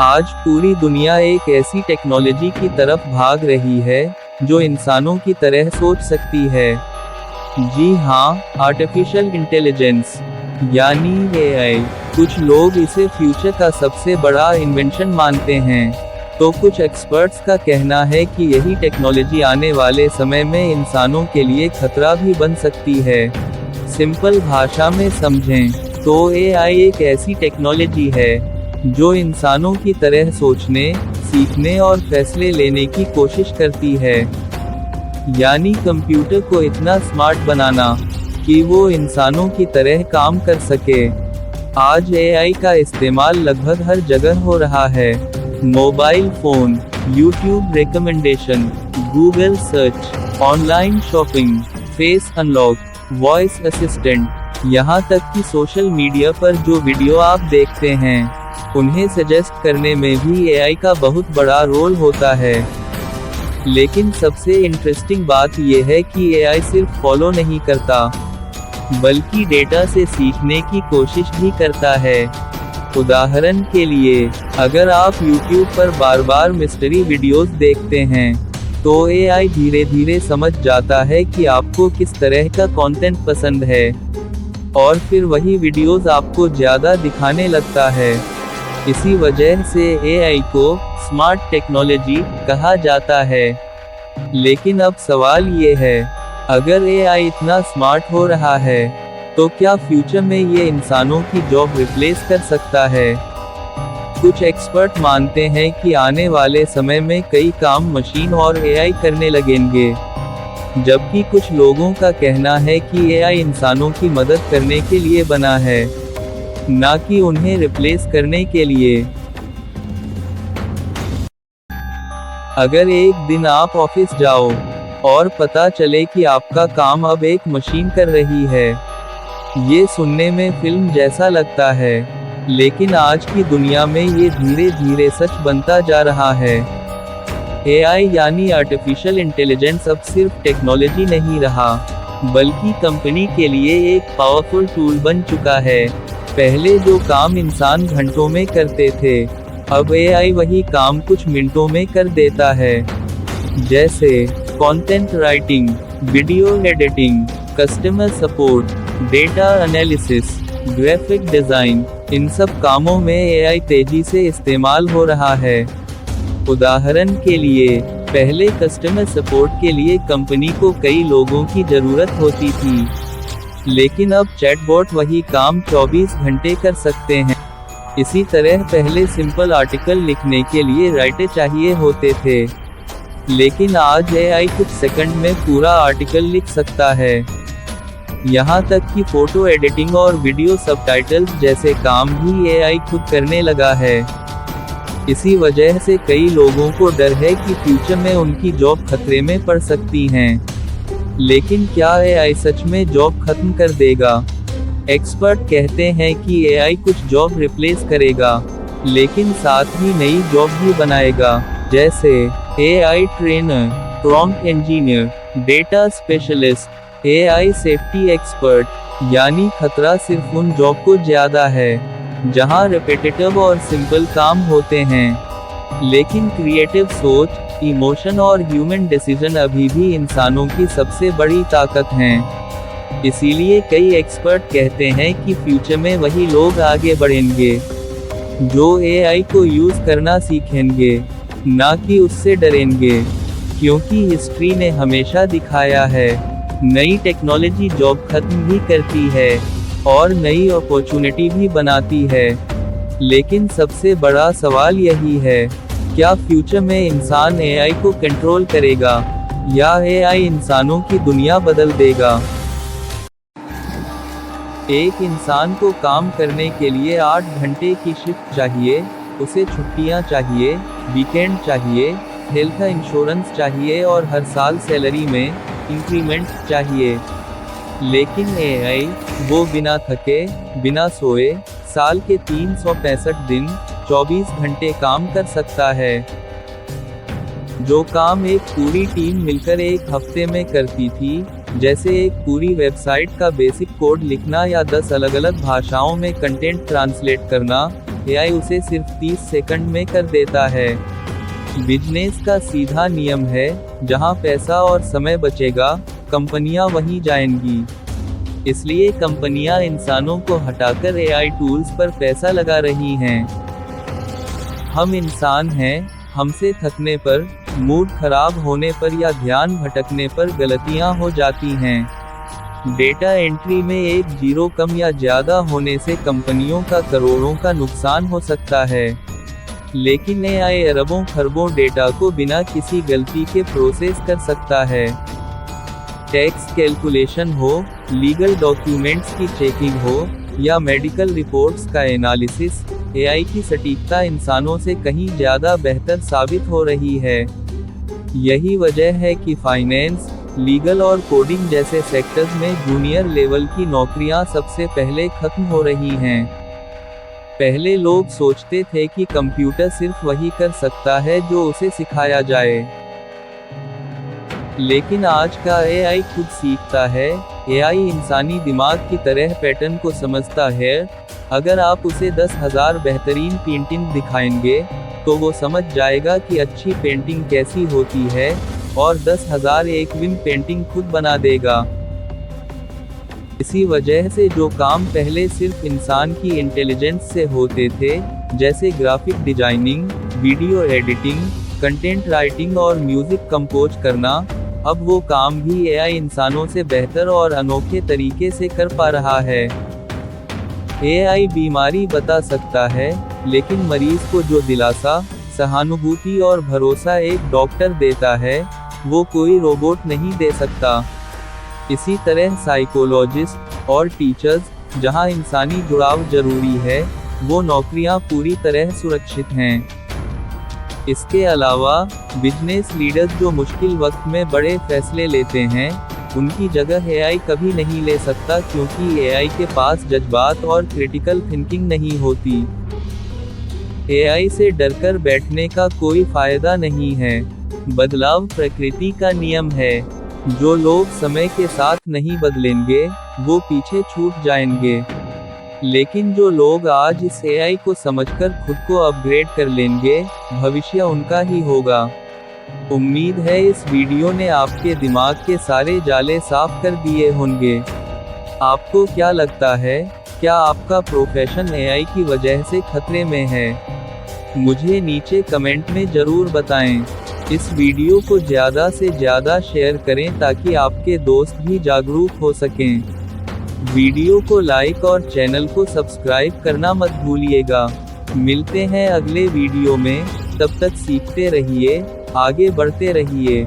आज पूरी दुनिया एक ऐसी टेक्नोलॉजी की तरफ भाग रही है जो इंसानों की तरह सोच सकती है। जी हाँ, आर्टिफिशियल इंटेलिजेंस यानी एआई। कुछ लोग इसे फ्यूचर का सबसे बड़ा इन्वेंशन मानते हैं, तो कुछ एक्सपर्ट्स का कहना है कि यही टेक्नोलॉजी आने वाले समय में इंसानों के लिए खतरा भी बन सकती है। सिंपल भाषा में समझें तो एआई एक ऐसी टेक्नोलॉजी है जो इंसानों की तरह सोचने, सीखने और फैसले लेने की कोशिश करती है। यानी कंप्यूटर को इतना स्मार्ट बनाना कि वो इंसानों की तरह काम कर सके। आज एआई का इस्तेमाल लगभग हर जगह हो रहा है। Mobile phone, YouTube recommendation, Google search, online shopping, face unlock, voice assistant, यहाँ तक कि सोशल मीडिया पर जो वीडियो आप देखते हैं उन्हें सजेस्ट करने में भी एआई का बहुत बड़ा रोल होता है। लेकिन सबसे इंटरेस्टिंग बात यह है कि एआई सिर्फ फॉलो नहीं करता, बल्कि डेटा से सीखने की कोशिश भी करता है। उदाहरण के लिए, अगर आप YouTube पर बार बार मिस्ट्री वीडियोस देखते हैं, तो एआई धीरे धीरे समझ जाता है कि आपको किस तरह का कंटेंट पसंद है, और फिर वही वीडियोस आपको ज़्यादा दिखाने लगता है। इसी वजह से एआई को स्मार्ट टेक्नोलॉजी कहा जाता है। लेकिन अब सवाल ये है, अगर एआई इतना स्मार्ट हो रहा है, तो क्या फ्यूचर में ये इंसानों की जॉब रिप्लेस कर सकता है? कुछ एक्सपर्ट मानते हैं कि आने वाले समय में कई काम मशीन और एआई करने लगेंगे, जबकि कुछ लोगों का कहना है कि एआई इंसानों की मदद करने के लिए बना है, ना कि उन्हें रिप्लेस करने के लिए। अगर एक दिन आप ऑफिस जाओ और पता चले कि आपका काम अब एक मशीन कर रही है, ये सुनने में फिल्म जैसा लगता है, लेकिन आज की दुनिया में ये धीरे धीरे सच बनता जा रहा है। एआई यानी आर्टिफिशियल इंटेलिजेंस अब सिर्फ टेक्नोलॉजी नहीं रहा, बल्कि कंपनी के लिए एक पावरफुल टूल बन चुका है। पहले जो काम इंसान घंटों में करते थे, अब एआई वही काम कुछ मिनटों में कर देता है। जैसे content writing, video editing, customer support, data analysis, graphic design, इन सब कामों में एआई तेजी से इस्तेमाल हो रहा है। उदाहरण के लिए, पहले कस्टमर सपोर्ट के लिए कंपनी को कई लोगों की जरूरत होती थी, लेकिन अब चैटबॉट वही काम 24 घंटे कर सकते हैं। इसी तरह पहले सिंपल आर्टिकल लिखने के लिए राइटर चाहिए होते थे, लेकिन आज एआई कुछ सेकंड में पूरा आर्टिकल लिख सकता है। यहाँ तक कि फोटो एडिटिंग और वीडियो सबटाइटल्स जैसे काम भी एआई खुद करने लगा है। इसी वजह से कई लोगों को डर है कि फ्यूचर में उनकी जॉब खतरे में पड़ सकती हैं। लेकिन क्या एआई सच में जॉब खत्म कर देगा? एक्सपर्ट कहते हैं कि एआई कुछ जॉब रिप्लेस करेगा, लेकिन साथ ही नई जॉब भी बनाएगा, जैसे AI trainer, prompt engineer, data specialist, AI safety expert. यानी खतरा सिर्फ उन जॉब को ज्यादा है जहां रिपीटेटिव और सिंपल काम होते हैं, लेकिन क्रिएटिव सोच, इमोशन और ह्यूमन डिसीजन अभी भी इंसानों की सबसे बड़ी ताकत हैं। इसीलिए कई एक्सपर्ट कहते हैं कि फ्यूचर में वही लोग आगे बढ़ेंगे जो एआई को यूज करना सीखेंगे, ना कि उससे डरेंगे। क्योंकि हिस्ट्री ने हमेशा दिखाया है, नई टेक्नोलॉजी जॉब खत्म भी करती है और नई अपॉर्चुनिटी भी बनाती है। लेकिन सबसे बड़ा सवाल यही है, क्या फ्यूचर में इंसान एआई को कंट्रोल करेगा या एआई इंसानों की दुनिया बदल देगा? एक इंसान को काम करने के लिए 8 घंटे की शिफ्ट चाहिए, उसे छुट्टियां चाहिए, वीकेंड चाहिए, हेल्थ इंश्योरेंस चाहिए और हर साल सैलरी में इंक्रीमेंट चाहिए। लेकिन एआई वो बिना थके, बिना सोए, साल के 365 दिन, 24 घंटे काम कर सकता है। जो काम एक पूरी टीम मिलकर एक हफ्ते में करती थी, जैसे एक पूरी वेबसाइट का बेसिक कोड लिखना या 10 अलग अलग भाषाओं में कंटेंट ट्रांसलेट करना, एआई उसे सिर्फ 30 सेकंड में कर देता है। बिजनेस का सीधा नियम है, जहां पैसा और समय बचेगा, कंपनियां वहीं जाएंगी। इसलिए कंपनियां इंसानों को हटाकर एआई टूल्स पर पैसा लगा रही हैं। हम इंसान हैं, हमसे थकने पर, मूड खराब होने पर या ध्यान भटकने पर गलतियां हो जाती हैं। डेटा एंट्री में एक जीरो कम या ज्यादा होने से कंपनियों का करोड़ों का नुकसान हो सकता है। लेकिन एआई अरबों खरबों डेटा को बिना किसी गलती के प्रोसेस कर सकता है। टैक्स कैलकुलेशन हो, लीगल डॉक्यूमेंट्स की चेकिंग हो, या मेडिकल रिपोर्ट्स का एनालिसिस, एआई की सटीकता इंसानों से कहीं ज्यादा बेहतर साबित हो रही है। यही वजह है कि फाइनेंस, लीगल और कोडिंग जैसे सेक्टर्स में जूनियर लेवल की नौकरियां सबसे पहले खत्म हो रही हैं। पहले लोग सोचते थे कि कंप्यूटर सिर्फ वही कर सकता है जो उसे सिखाया जाए। लेकिन आज का एआई खुद सीखता है। एआई इंसानी दिमाग की तरह पैटर्न को समझता है। अगर आप उसे 10,000 बेहतरीन पेंटिंग दिखाएंगे, तो वो समझ जाएगा कि अच्छी पेंटिंग कैसी होती है, और 10,000 एक विन पेंटिंग खुद बना देगा। इसी वजह से जो काम पहले सिर्फ इंसान की इंटेलिजेंस से होते थे, जैसे graphic designing, video editing, content writing और म्यूजिक कंपोज करना, अब वो काम भी एआई इंसानों से बेहतर और अनोखे तरीके से कर पा रहा है। एआई बीमारी बता सकता है, लेकिन मरीज को जो दिलासा, सहानुभूति और भरोसा एक डॉक्टर देता है, वो कोई रोबोट नहीं दे सकता। इसी तरह साइकोलॉजिस्ट और टीचर्स, जहां इंसानी जुड़ाव जरूरी है, वो नौकरियां पूरी तरह सुरक्षित हैं। इसके अलावा बिजनेस लीडर्स जो मुश्किल वक्त में बड़े फैसले लेते हैं, उनकी जगह एआई कभी नहीं ले सकता, क्योंकि एआई के पास जज्बात और क्रिटिकल थिंकिंग नहीं होती। एआई से डरकर बैठने का कोई फायदा नहीं है। बदलाव प्रकृति का नियम है। जो लोग समय के साथ नहीं बदलेंगे, वो पीछे छूट जाएंगे। लेकिन जो लोग आज इस एआई को समझकर खुद को अपग्रेड कर लेंगे, भविष्य उनका ही होगा। उम्मीद है इस वीडियो ने आपके दिमाग के सारे जाले साफ कर दिए होंगे। आपको क्या लगता है, क्या आपका प्रोफेशन एआई की वजह से खतरे में है? मुझे नीचे कमेंट में जरूर बताएं। इस वीडियो को ज़्यादा से ज़्यादा शेयर करें ताकि आपके दोस्त भी जागरूक हो सकें। वीडियो को लाइक और चैनल को सब्सक्राइब करना मत भूलिएगा। मिलते हैं अगले वीडियो में, तब तक सीखते रहिए, आगे बढ़ते रहिए।